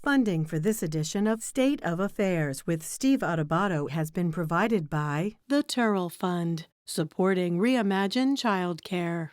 Funding for this edition of State of Affairs with Steve Adubato has been provided by the Turrell Fund, supporting Reimagine Childcare,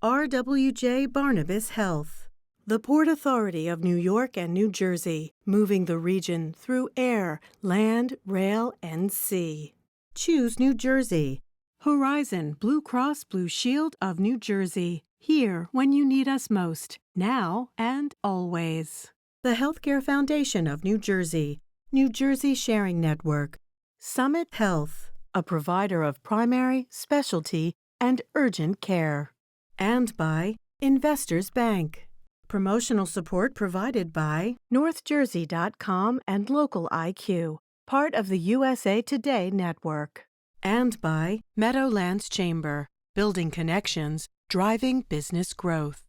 RWJ Barnabas Health, the Port Authority of New York and New Jersey, moving the region through air, land, rail, and sea. Choose New Jersey. Horizon Blue Cross Blue Shield of New Jersey. Here when you need us most, now and always. The Healthcare Foundation of New Jersey, New Jersey Sharing Network, Summit Health, a provider of primary, specialty, and urgent care. And by Investors Bank. Promotional support provided by NorthJersey.com and Local IQ, part of the USA Today network. And by Meadowlands Chamber, building connections, driving business growth.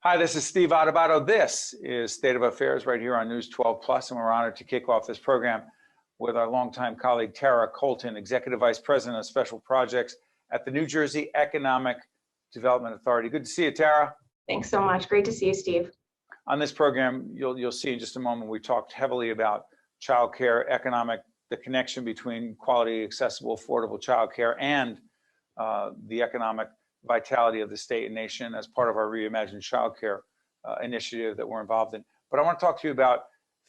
Hi, this is Steve Adubato. This is State of Affairs right here on News 12 Plus, and we're honored to kick off this program with our longtime colleague, Tara Colton, Executive Vice President of Special Projects at the New Jersey Economic Development Authority. Good to see you, Tara. Thanks so much. Great to see you, Steve. On this program, you'll see in just a moment, we talked heavily about childcare, the connection between quality, accessible, affordable childcare and the economic vitality of the state and nation as part of our Reimagine Childcare initiative that we're involved in. But I want to talk to you about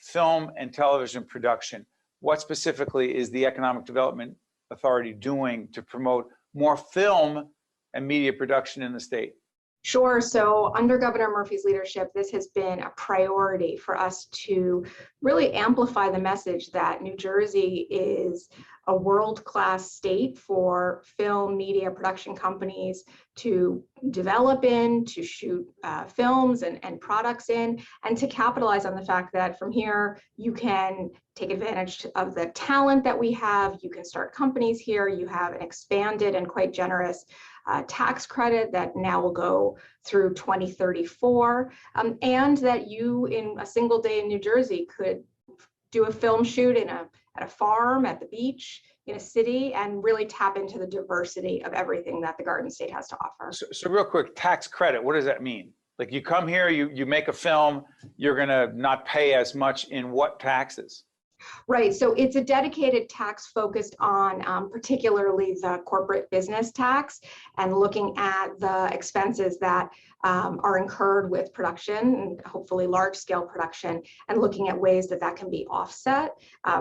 film and television production. What specifically is the Economic Development Authority doing to promote more film and media production in the state? Sure. So under Governor Murphy's leadership, this has been a priority for us to really amplify the message that New Jersey is a world-class state for film media production companies to develop in, to shoot films and products in, and to capitalize on the fact that from here, you can take advantage of the talent that we have, you can start companies here, you have an expanded and quite generous tax credit that now will go through 2034, and that you in a single day in New Jersey could do a film shoot at a farm, at the beach, in a city, and really tap into the diversity of everything that the Garden State has to offer. So real quick, tax credit, what does that mean? Like you come here, you make a film, you're gonna not pay as much in what taxes? Right, so it's a dedicated tax focused on particularly the corporate business tax and looking at the expenses that are incurred with production, hopefully large scale production, and looking at ways that that can be offset.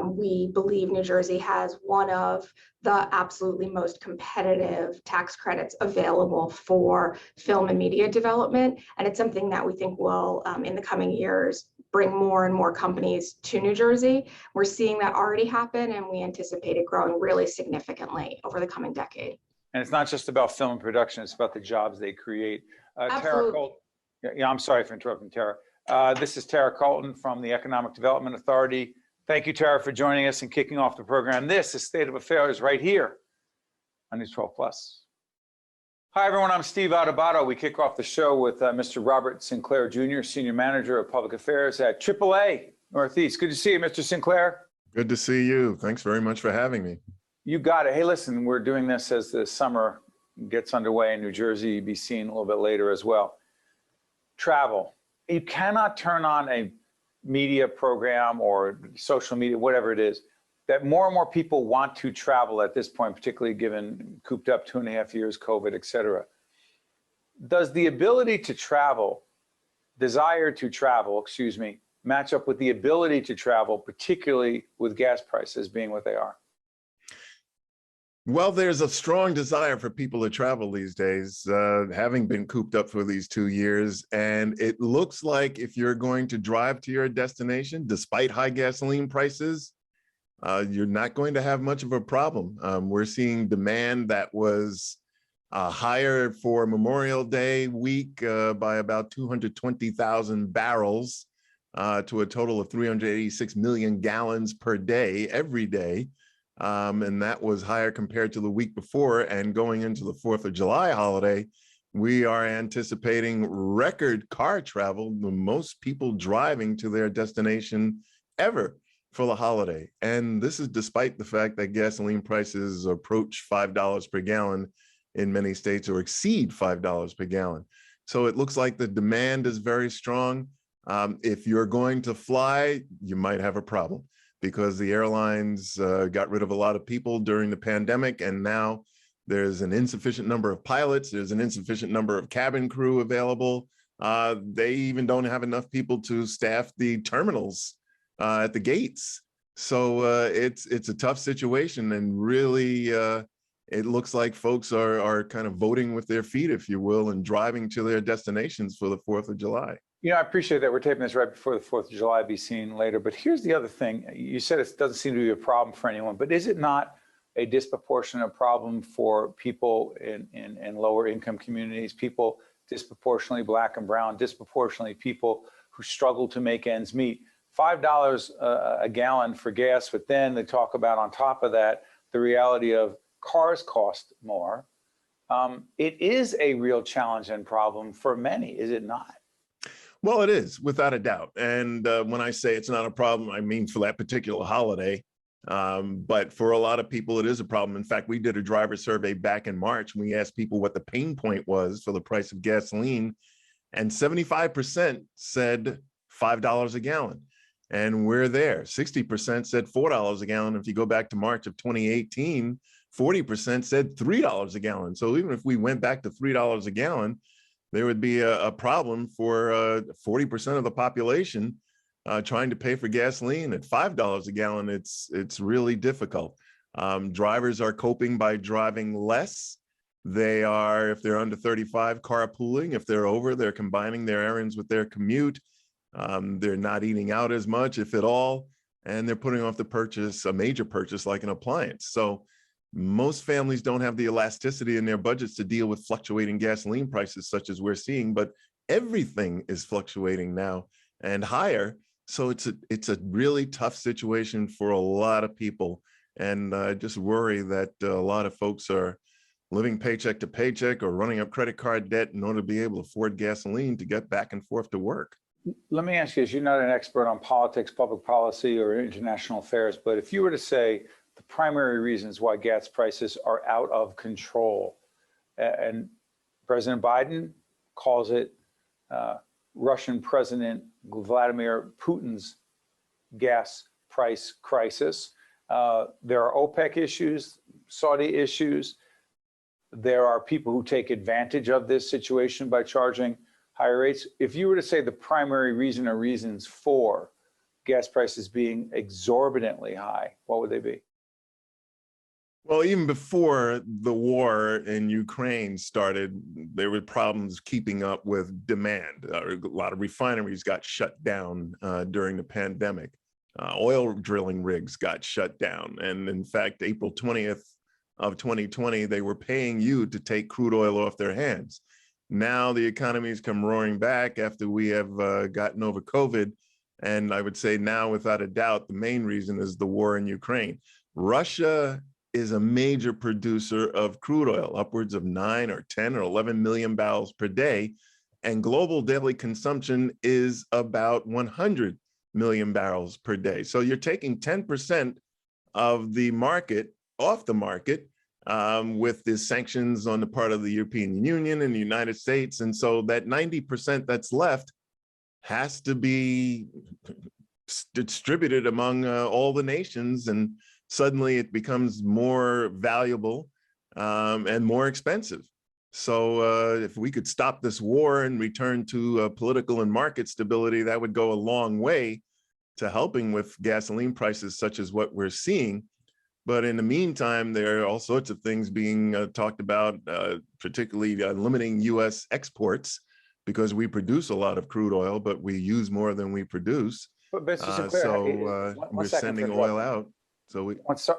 We believe New Jersey has one of the absolutely most competitive tax credits available for film and media development. And it's something that we think will, in the coming years, bring more and more companies to New Jersey. We're seeing that already happen, and we anticipate it growing really significantly over the coming decade. And it's not just about film production, it's about the jobs they create. Absolutely. Tara Colton, yeah, I'm sorry for interrupting, Tara. This is Tara Colton from the Economic Development Authority. Thank you, Tara, for joining us and kicking off the program. This is State of Affairs right here on News 12 Plus. Hi, everyone. I'm Steve Adubato. We kick off the show with Mr. Robert Sinclair Jr., Senior Manager of Public Affairs at AAA Northeast. Good to see you, Mr. Sinclair. Good to see you. Thanks very much for having me. You got it. Hey, listen, we're doing this as the summer gets underway in New Jersey. You'll be seen a little bit later as well. Travel. You cannot turn on a media program or social media, whatever it is, that more and more people want to travel at this point, particularly given cooped up 2.5 years, COVID, et cetera. Does the ability to travel, desire to travel, excuse me, match up with the ability to travel, particularly with gas prices being what they are? Well, there's a strong desire for people to travel these days, having been cooped up for these 2 years. And it looks like if you're going to drive to your destination, despite high gasoline prices, you're not going to have much of a problem. We're seeing demand that was higher for Memorial Day week by about 220,000 barrels to a total of 386 million gallons per day, every day. And that was higher compared to the week before. And going into the 4th of July holiday, we are anticipating record car travel, the most people driving to their destination ever for the holiday. And this is despite the fact that gasoline prices approach $5 per gallon in many states, or exceed $5 per gallon. So it looks like the demand is very strong. If you're going to fly, you might have a problem, because the airlines got rid of a lot of people during the pandemic, and now there's an insufficient number of pilots, there's an insufficient number of cabin crew available. They even don't have enough people to staff the terminals at the gates. So it's a tough situation, and really it looks like folks are kind of voting with their feet, if you will, and driving to their destinations for the 4th of July. You know, I appreciate that. We're taping this right before the 4th of July, be seen later. But here's the other thing. You said it doesn't seem to be a problem for anyone, but is it not a disproportionate problem for people in lower income communities, people disproportionately Black and brown, disproportionately people who struggle to make ends meet? $5 a gallon for gas, but then they talk about on top of that, the reality of cars cost more. It is a real challenge and problem for many, is it not? Well, it is, without a doubt. And when I say it's not a problem, I mean for that particular holiday. But for a lot of people, it is a problem. In fact, we did a driver survey back in March. We asked people what the pain point was for the price of gasoline, and 75% said $5 a gallon. And we're there. 60% said $4 a gallon. If you go back to March of 2018, 40% said $3 a gallon. So even if we went back to $3 a gallon, there would be a problem for 40% of the population trying to pay for gasoline at $5 a gallon. It's really difficult. Drivers are coping by driving less. They are, if they're under 35, carpooling. If they're over, they're combining their errands with their commute. They're not eating out as much, if at all, and they're putting off the purchase, a major purchase like an appliance. So most families don't have the elasticity in their budgets to deal with fluctuating gasoline prices such as we're seeing, but everything is fluctuating now and higher. So it's a really tough situation for a lot of people. And I just worry that a lot of folks are living paycheck to paycheck or running up credit card debt in order to be able to afford gasoline to get back and forth to work. Let me ask you, as you're not an expert on politics, public policy, or international affairs, but if you were to say the primary reasons why gas prices are out of control, and President Biden calls it Russian President Vladimir Putin's gas price crisis. There are OPEC issues, Saudi issues. There are people who take advantage of this situation by charging higher rates. If you were to say the primary reason or reasons for gas prices being exorbitantly high, what would they be? Well, even before the war in Ukraine started, there were problems keeping up with demand. A lot of refineries got shut down during the pandemic. Oil drilling rigs got shut down. And in fact, April 20th of 2020, they were paying you to take crude oil off their hands. Now the economy's come roaring back after we have gotten over COVID. And I would say now, without a doubt, the main reason is the war in Ukraine. Russia is a major producer of crude oil, upwards of 9 or 10 or 11 million barrels per day. And global daily consumption is about 100 million barrels per day. So you're taking 10% of the market off the market with the sanctions on the part of the European Union and the United States. And so that 90% that's left has to be distributed among all the nations, and suddenly it becomes more valuable and more expensive. So if we could stop this war and return to political and market stability, that would go a long way to helping with gasoline prices such as what we're seeing. But in the meantime, there are all sorts of things being talked about, particularly limiting U.S. exports, because we produce a lot of crude oil, but we use more than we produce. But Mr. Sinclair, we're sending oil out. So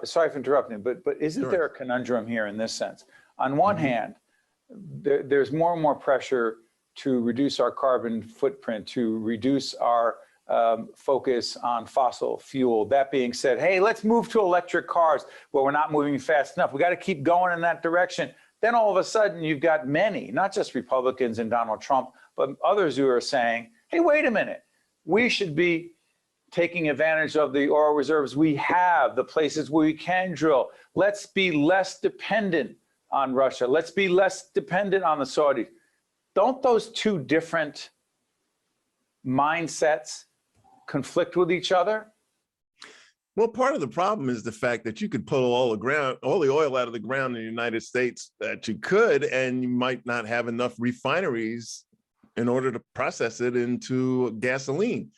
sorry for interrupting, but isn't there a conundrum here in this sense? On one hand, there's more and more pressure to reduce our carbon footprint, to reduce our focus on fossil fuel. That being said, hey, let's move to electric cars. Well, we're not moving fast enough. We got to keep going in that direction. Then all of a sudden, you've got many, not just Republicans and Donald Trump, but others who are saying, hey, wait a minute, we should be taking advantage of the oil reserves we have, the places where we can drill. Let's be less dependent on Russia. Let's be less dependent on the Saudis. Don't those two different mindsets conflict with each other? Well, part of the problem is the fact that you could pull all the oil out of the ground in the United States that you could, and you might not have enough refineries in order to process it into gasoline.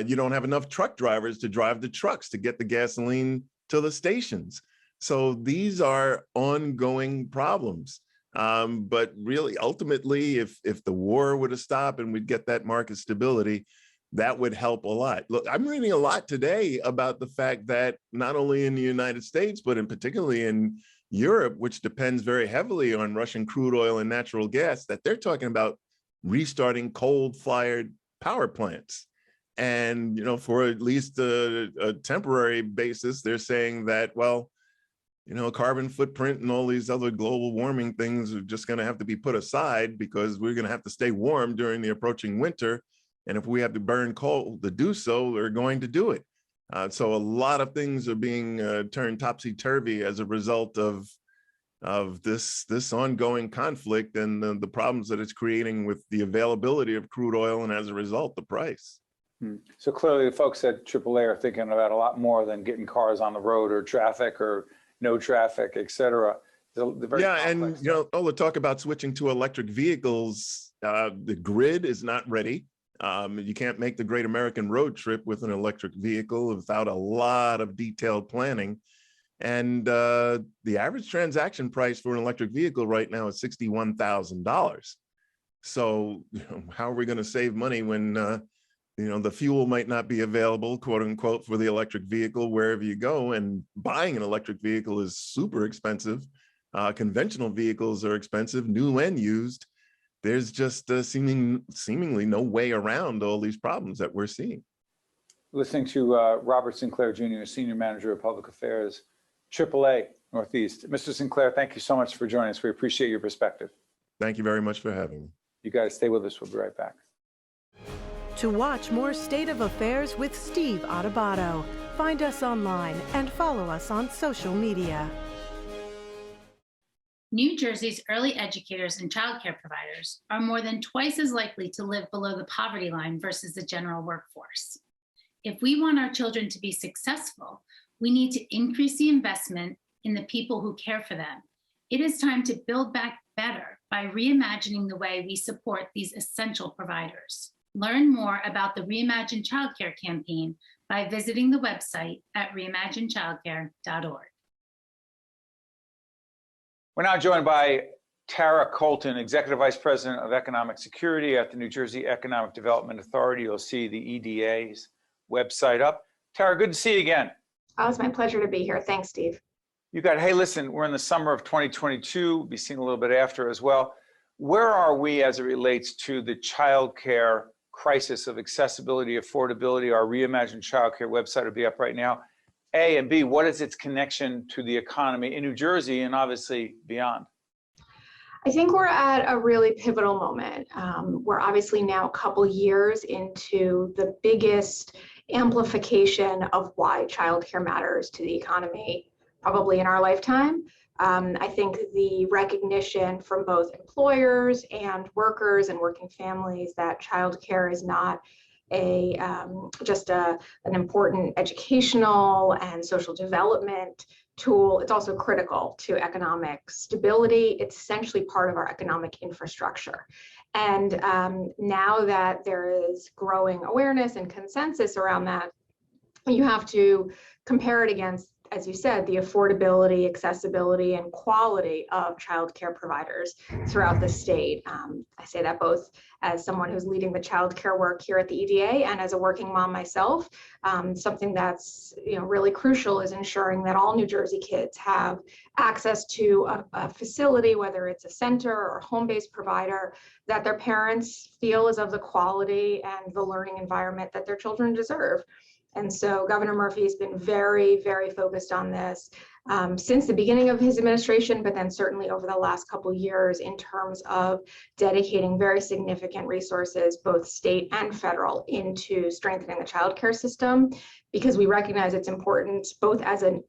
You don't have enough truck drivers to drive the trucks to get the gasoline to the stations. So these are ongoing problems. But really, ultimately, if the war were to stop and we'd get that market stability, that would help a lot. Look, I'm reading a lot today about the fact that not only in the United States, but in particularly in Europe, which depends very heavily on Russian crude oil and natural gas, that they're talking about restarting coal-fired power plants. And, you know, for at least a temporary basis, they're saying that, well, you know, carbon footprint and all these other global warming things are just going to have to be put aside because we're going to have to stay warm during the approaching winter. And if we have to burn coal to do so, we're going to do it. So a lot of things are being turned topsy-turvy as a result of this ongoing conflict and the problems that it's creating with the availability of crude oil and as a result, the price. So clearly the folks at AAA are thinking about a lot more than getting cars on the road or traffic or no traffic, et cetera. Yeah, and you know, all the talk about switching to electric vehicles, the grid is not ready. You can't make the great American road trip with an electric vehicle without a lot of detailed planning. And the average transaction price for an electric vehicle right now is $61,000. So you know, how are we going to save money when you know, the fuel might not be available, quote unquote, for the electric vehicle wherever you go, and buying an electric vehicle is super expensive. Conventional vehicles are expensive, new and used. There's just seemingly no way around all these problems that we're seeing. Listening to Robert Sinclair Jr., Senior Manager of Public Affairs, AAA Northeast. Mr. Sinclair, thank you so much for joining us. We appreciate your perspective. Thank you very much for having me. You guys stay with us. We'll be right back. To watch more State of Affairs with Steve Adubato, find us online and follow us on social media. New Jersey's early educators and childcare providers are more than twice as likely to live below the poverty line versus the general workforce. If we want our children to be successful, we need to increase the investment in the people who care for them. It is time to build back better by reimagining the way we support these essential providers. Learn more about the Reimagine Childcare campaign by visiting the website at reimaginechildcare.org. We're now joined by Tara Colton, Executive Vice President of Economic Security at the New Jersey Economic Development Authority. You'll see the EDA's website up. Tara, good to see you again. Oh, it's my pleasure to be here. Thanks, Steve. You got, hey, listen, we're in the summer of 2022. We'll be seeing a little bit after as well. Where are we as it relates to the childcare crisis of accessibility, affordability? Our Reimagine Childcare website will be up right now. A, and B, what is its connection to the economy in New Jersey and obviously beyond? I think we're at a really pivotal moment. We're obviously now a couple years into the biggest amplification of why childcare matters to the economy, probably in our lifetime. I think the recognition from both employers and workers and working families that childcare is not just an important educational and social development tool. It's also critical to economic stability. It's essentially part of our economic infrastructure. And now that there is growing awareness and consensus around that, you have to compare it against as you said, the affordability, accessibility, and quality of childcare providers throughout the state. I say that both as someone who's leading the childcare work here at the EDA and as a working mom myself. Something that's really crucial is ensuring that all New Jersey kids have access to a facility, whether it's a center or home-based provider, that their parents feel is of the quality and the learning environment that their children deserve. And so Governor Murphy has been very, very focused on this since the beginning of his administration, but then certainly over the last couple of years in terms of dedicating very significant resources, both state and federal, into strengthening the childcare system, because we recognize it's important both as an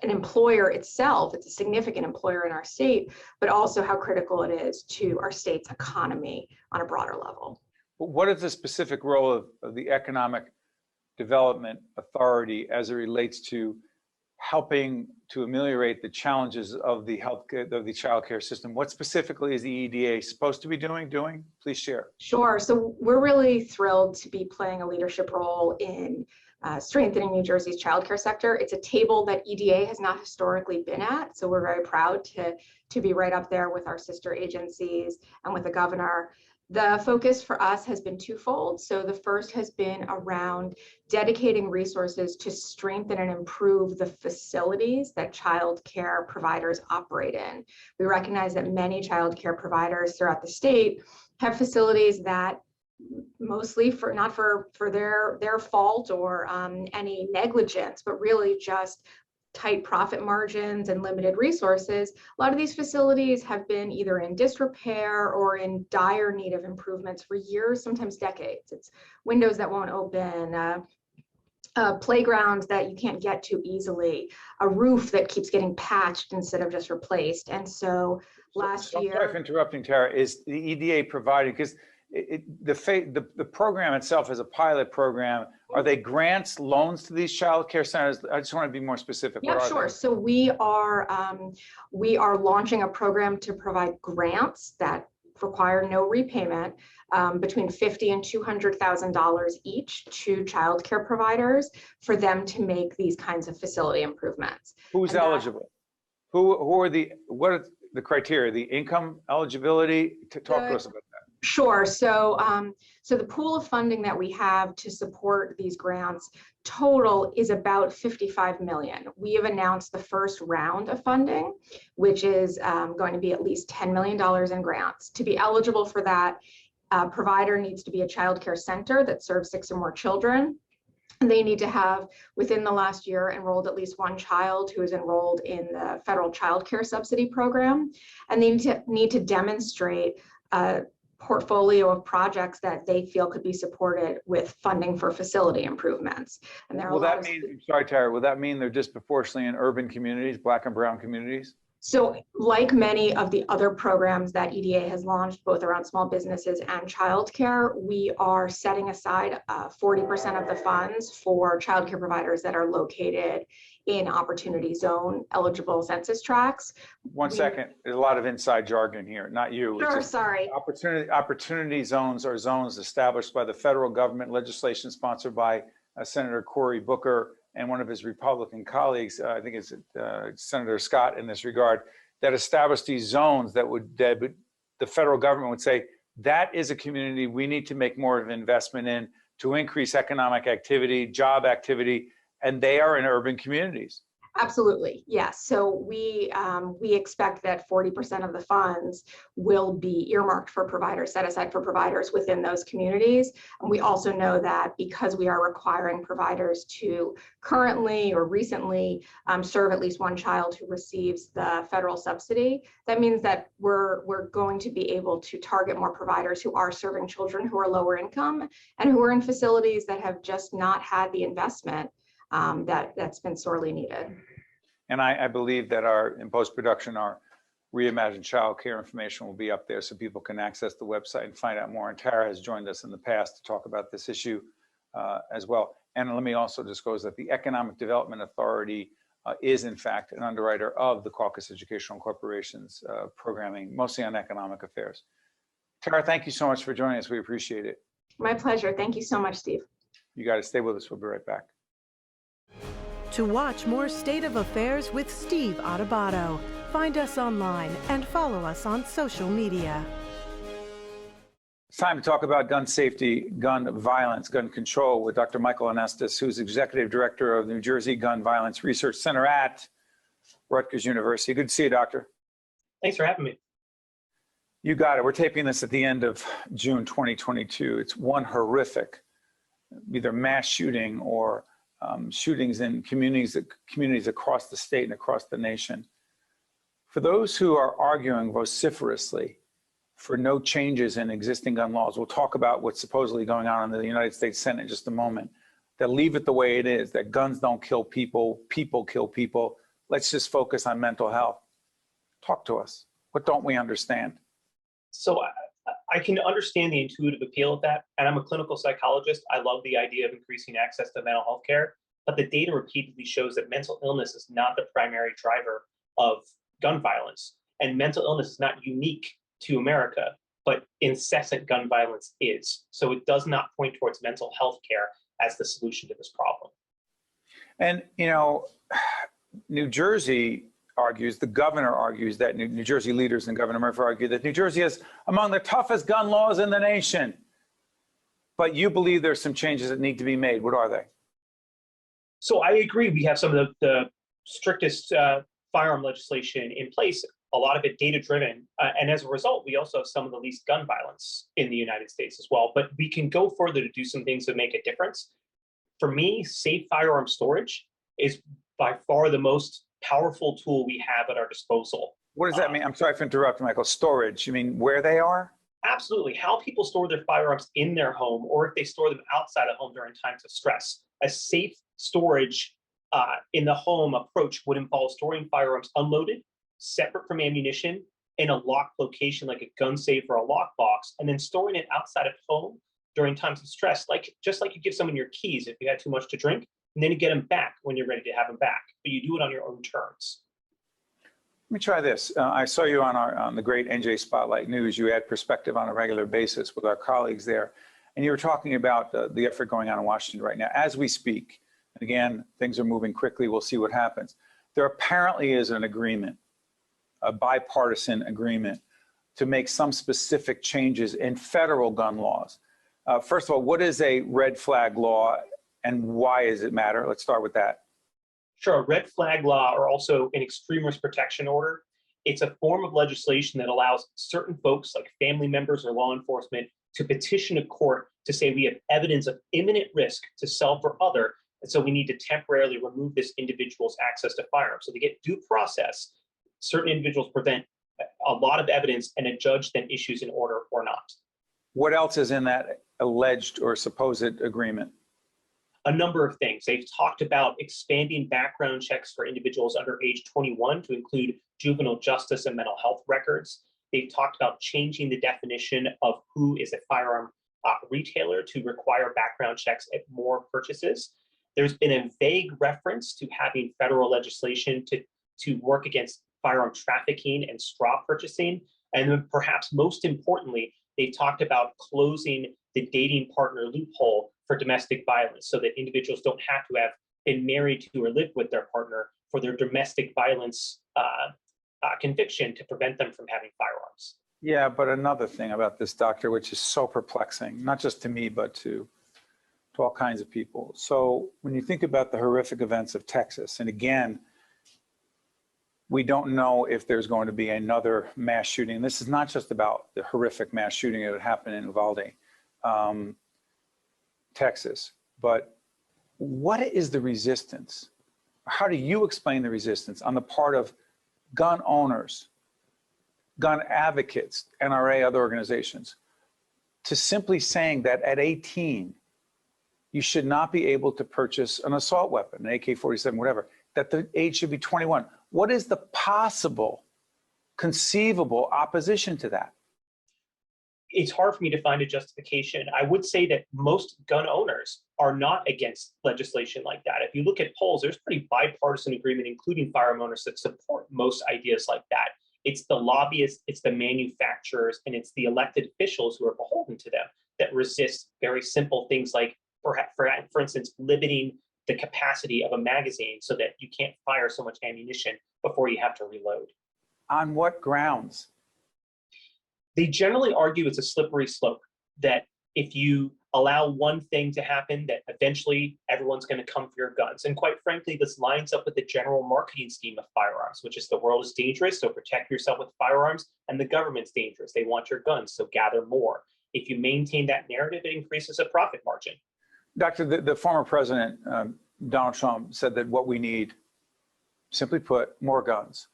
employer itself, it's a significant employer in our state, but also how critical it is to our state's economy on a broader level. What is the specific role of the Economic Development Authority as it relates to helping to ameliorate the challenges of the childcare system? What specifically is the EDA supposed to be doing? Please share. Sure. So we're really thrilled to be playing a leadership role in strengthening New Jersey's childcare sector. It's a table that EDA has not historically been at, so we're very proud to be right up there with our sister agencies and with the governor. The focus for us has been twofold. So the first has been around dedicating resources to strengthen and improve the facilities that child care providers operate in. We recognize that many child care providers throughout the state have facilities that mostly not for their fault or any negligence, but really just tight profit margins and limited resources. A lot of these facilities have been either in disrepair or in dire need of improvements for years, sometimes decades. It's windows that won't open, playgrounds that you can't get to easily, a roof that keeps getting patched instead of just replaced. And so last year— Sorry for interrupting, Tara. Is the EDA providing, because the program itself is a pilot program. Are they grants, loans to these child care centers? I just want to be more specific. Yeah, sure. So we are launching a program to provide grants that require no repayment, between $50,000 and $200,000 each to child care providers for them to make these kinds of facility improvements. Who's eligible? What are the criteria? The income eligibility? Talk to us about that. Sure. So the pool of funding that we have to support these grants total is about $55 million. We have announced the first round of funding, which is going to be at least $10 million in grants. To be eligible for that, a provider needs to be a child care center that serves 6 or more children. And they need to have, within the last year, enrolled at least one child who is enrolled in the federal child care subsidy program. And they need to demonstrate a portfolio of projects that they feel could be supported with funding for facility improvements. And there are sorry, Tara, will that mean they're disproportionately in urban communities, Black and brown communities? So like many of the other programs that EDA has launched, both around small businesses and childcare, we are setting aside 40% of the funds for childcare providers that are located in Opportunity Zone eligible census tracts. One second, there's a lot of inside jargon here, not you. Sure, sorry. Opportunity zones are zones established by the federal government, legislation sponsored by Senator Cory Booker and one of his Republican colleagues, I think it's Senator Scott in this regard, that established these zones that the federal government would say, that is a community we need to make more of an investment in to increase economic activity, job activity, and they are in urban communities. Absolutely, yes. So we expect that 40% of the funds will be earmarked for providers, set aside for providers within those communities. And we also know that because we are requiring providers to currently or recently serve at least one child who receives the federal subsidy, that means that we're going to be able to target more providers who are serving children who are lower income and who are in facilities that have just not had the investment that's been sorely needed. And I believe that in post-production, our reimagined child care information will be up there so people can access the website and find out more. And Tara has joined us in the past to talk about this issue as well. And let me also disclose that the Economic Development Authority is in fact an underwriter of the CAUCUS Educational Corporation's programming, mostly on economic affairs. Tara, thank you so much for joining us. We appreciate it. My pleasure. Thank you so much, Steve. You got to stay with us. We'll be right back. To watch more State of Affairs with Steve Adubato, find us online and follow us on social media. It's time to talk about gun safety, gun violence, gun control with Dr. Michael Anestis, who's Executive Director of the New Jersey Gun Violence Research Center at Rutgers University. Good to see you, Doctor. Thanks for having me. You got it. We're taping this at the end of June 2022. It's one horrific, either mass shooting or shootings in communities across the state and across the nation. For those who are arguing vociferously for no changes in existing gun laws, we'll talk about what's supposedly going on in the United States Senate in just a moment, that leave it the way it is, that guns don't kill people, people kill people. Let's just focus on mental health. Talk to us. What don't we understand? So I can understand the intuitive appeal of that, and I'm a clinical psychologist. I love the idea of increasing access to mental health care, but the data repeatedly shows that mental illness is not the primary driver of gun violence, and mental illness is not unique to America, but incessant gun violence is. So it does not point towards mental health care as the solution to this problem. And, you know, New Jersey argues, the governor argues that New Jersey leaders and Governor Murphy argue that New Jersey is among the toughest gun laws in the nation. But you believe there's some changes that need to be made. What are they? So I agree. We have some of the strictest firearm legislation in place, a lot of it data-driven. And as a result, we also have some of the least gun violence in the United States as well. But we can go further to do some things that make a difference. For me, safe firearm storage is by far the most powerful tool we have at our disposal. What does that mean? I'm sorry for interrupting, Michael. Storage, you mean where they are? Absolutely. How people store their firearms in their home, or if they store them outside of home during times of stress. A safe storage in the home approach would involve storing firearms unloaded, separate from ammunition, in a locked location like a gun safe or a lockbox, and then storing it outside of home during times of stress, just like you give someone your keys if you had too much to drink, and then you get them back when you're ready to have them back, but you do it on your own terms. Let me try this. I saw you on the great NJ Spotlight News. You add perspective on a regular basis with our colleagues there, and you were talking about the effort going on in Washington right now. As we speak, and again, things are moving quickly. We'll see what happens. There apparently is an agreement, a bipartisan agreement, to make some specific changes in federal gun laws. First of all, what is a red flag law and why does it matter? Let's start with that. Sure, a red flag law, or also an extreme risk protection order, it's a form of legislation that allows certain folks, like family members or law enforcement, to petition a court to say we have evidence of imminent risk to self or other, and so we need to temporarily remove this individual's access to firearms. So to get due process, certain individuals present a lot of evidence, and a judge then issues an order or not. What else is in that alleged or supposed agreement? A number of things. They've talked about expanding background checks for individuals under age 21 to include juvenile justice and mental health records. They've talked about changing the definition of who is a firearm retailer to require background checks at more purchases. There's been a vague reference to having federal legislation to work against firearm trafficking and straw purchasing. And then perhaps most importantly, they've talked about closing the dating partner loophole for domestic violence so that individuals don't have to have been married to or lived with their partner for their domestic violence conviction to prevent them from having firearms. Yeah, but another thing about this, doctor, which is so perplexing, not just to me, but to all kinds of people. So when you think about the horrific events of Texas, and again, we don't know if there's going to be another mass shooting. This is not just about the horrific mass shooting that happened in Uvalde, Texas, but what is the resistance? How do you explain the resistance on the part of gun owners, gun advocates, NRA, other organizations, to simply saying that at 18, you should not be able to purchase an assault weapon, an AK-47, whatever, that the age should be 21? What is the possible, conceivable opposition to that? It's hard for me to find a justification. I would say that most gun owners are not against legislation like that. If you look at polls, there's pretty bipartisan agreement, including firearm owners, that support most ideas like that. It's the lobbyists, it's the manufacturers, and it's the elected officials who are beholden to them that resist very simple things like, for instance, limiting the capacity of a magazine so that you can't fire so much ammunition before you have to reload. On what grounds? They generally argue it's a slippery slope, that if you allow one thing to happen, that eventually everyone's going to come for your guns. And quite frankly, this lines up with the general marketing scheme of firearms, which is the world is dangerous, so protect yourself with firearms, and the government's dangerous. They want your guns, so gather more. If you maintain that narrative, it increases a profit margin. Doctor, the former president, Donald Trump, said that what we need, simply put, more guns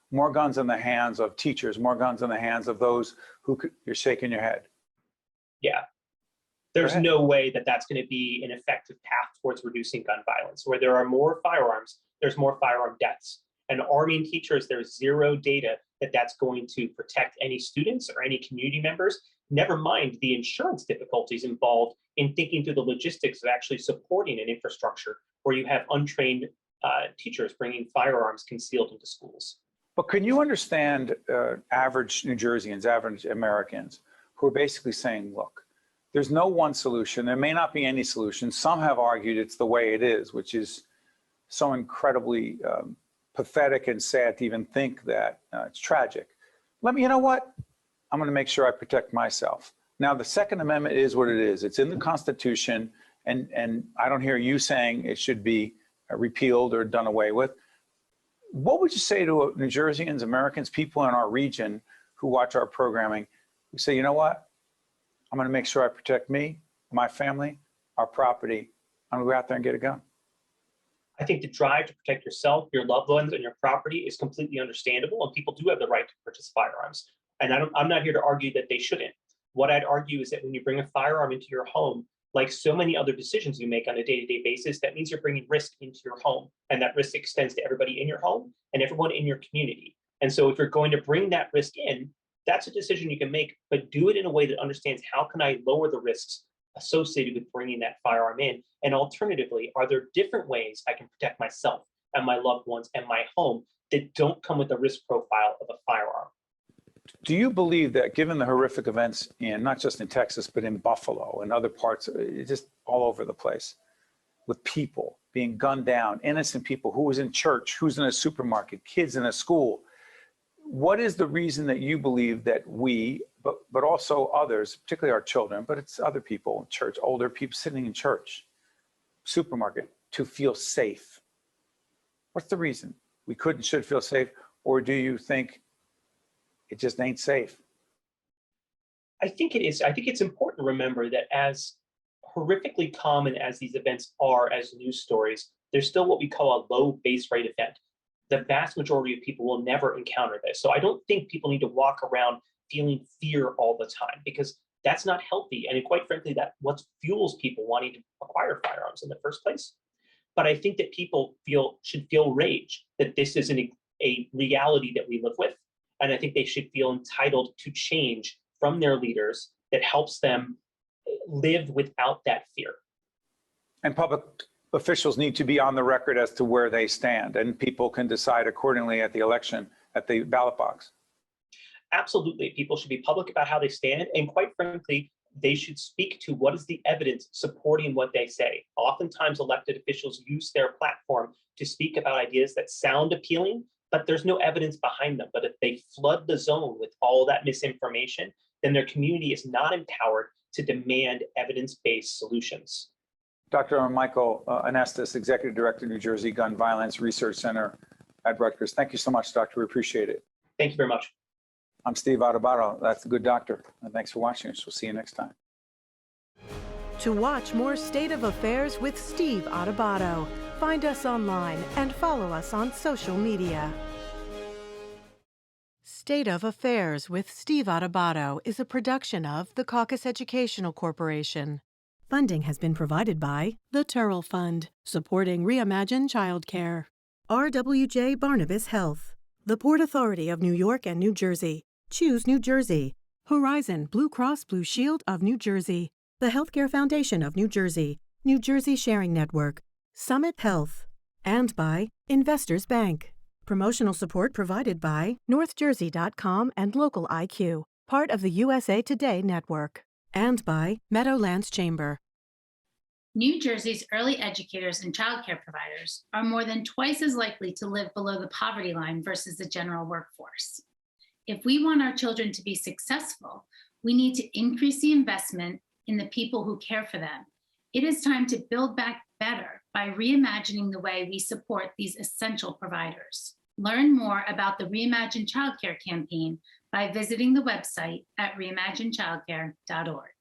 in the hands of teachers, more guns in the hands of those who could, you're shaking your head. Yeah. There's no way that that's going to be an effective path towards reducing gun violence. Where there are more firearms, there's more firearm deaths. And arming teachers, there's zero data that that's going to protect any students or any community members, never mind the insurance difficulties involved in thinking through the logistics of actually supporting an infrastructure where you have untrained teachers bringing firearms concealed into schools. But can you understand average New Jerseyans, average Americans, who are basically saying, look, there's no one solution. There may not be any solution. Some have argued it's the way it is, which is so incredibly pathetic and sad to even think that. It's tragic. You know what? I'm going to make sure I protect myself. Now, the Second Amendment is what it is. It's in the Constitution, and I don't hear you saying it should be repealed or done away with. What would you say to New Jerseyans, Americans, people in our region who watch our programming, who say, you know what? I'm going to make sure I protect me, my family, our property. I'm going to go out there and get a gun. I think the drive to protect yourself, your loved ones, and your property is completely understandable, and people do have the right to purchase firearms. And I'm not here to argue that they shouldn't. What I'd argue is that when you bring a firearm into your home, like so many other decisions you make on a day-to-day basis, that means you're bringing risk into your home, and that risk extends to everybody in your home and everyone in your community. And so if you're going to bring that risk in, that's a decision you can make, but do it in a way that understands how can I lower the risks associated with bringing that firearm in? And alternatively, are there different ways I can protect myself and my loved ones and my home that don't come with the risk profile of a firearm? Do you believe that given the horrific events not just in Texas, but in Buffalo and other parts, just all over the place, with people being gunned down, innocent people, who was in church, who's in a supermarket, kids in a school, what is the reason that you believe that we, but also others, particularly our children, but it's other people in church, older people sitting in church, supermarket, to feel safe? What's the reason? We could and should feel safe, or do you think it just ain't safe? I think it is. I think it's important to remember that as horrifically common as these events are as news stories, there's still what we call a low base rate event. The vast majority of people will never encounter this. So I don't think people need to walk around feeling fear all the time, because that's not healthy. And quite frankly, that's what fuels people wanting to acquire firearms in the first place. But I think that people should feel rage that this isn't a reality that we live with. And I think they should feel entitled to change from their leaders that helps them live without that fear. And public officials need to be on the record as to where they stand, and people can decide accordingly at the election, at the ballot box. Absolutely. People should be public about how they stand. And quite frankly, they should speak to what is the evidence supporting what they say. Oftentimes, elected officials use their platform to speak about ideas that sound appealing, but there's no evidence behind them. But if they flood the zone with all that misinformation, then their community is not empowered to demand evidence-based solutions. Dr. Michael Anestis, Executive Director, New Jersey Gun Violence Research Center at Rutgers. Thank you so much, Doctor. We appreciate it. Thank you very much. I'm Steve Adubato. That's the good doctor. And thanks for watching us. We'll see you next time. To watch more State of Affairs with Steve Adubato, find us online and follow us on social media. State of Affairs with Steve Adubato is a production of the CAUCUS Educational Corporation. Funding has been provided by the Turrell Fund, supporting Reimagine Childcare, RWJ Barnabas Health, the Port Authority of New York and New Jersey, Choose New Jersey, Horizon Blue Cross Blue Shield of New Jersey, the Healthcare Foundation of New Jersey, New Jersey Sharing Network, Summit Health, and by Investors Bank. Promotional support provided by NorthJersey.com and Local IQ, part of the USA Today Network, and by Meadowlands Chamber. New Jersey's early educators and childcare providers are more than twice as likely to live below the poverty line versus the general workforce. If we want our children to be successful, we need to increase the investment in the people who care for them. It is time to build back better by reimagining the way we support these essential providers. Learn more about the Reimagine Childcare campaign by visiting the website at reimaginechildcare.org.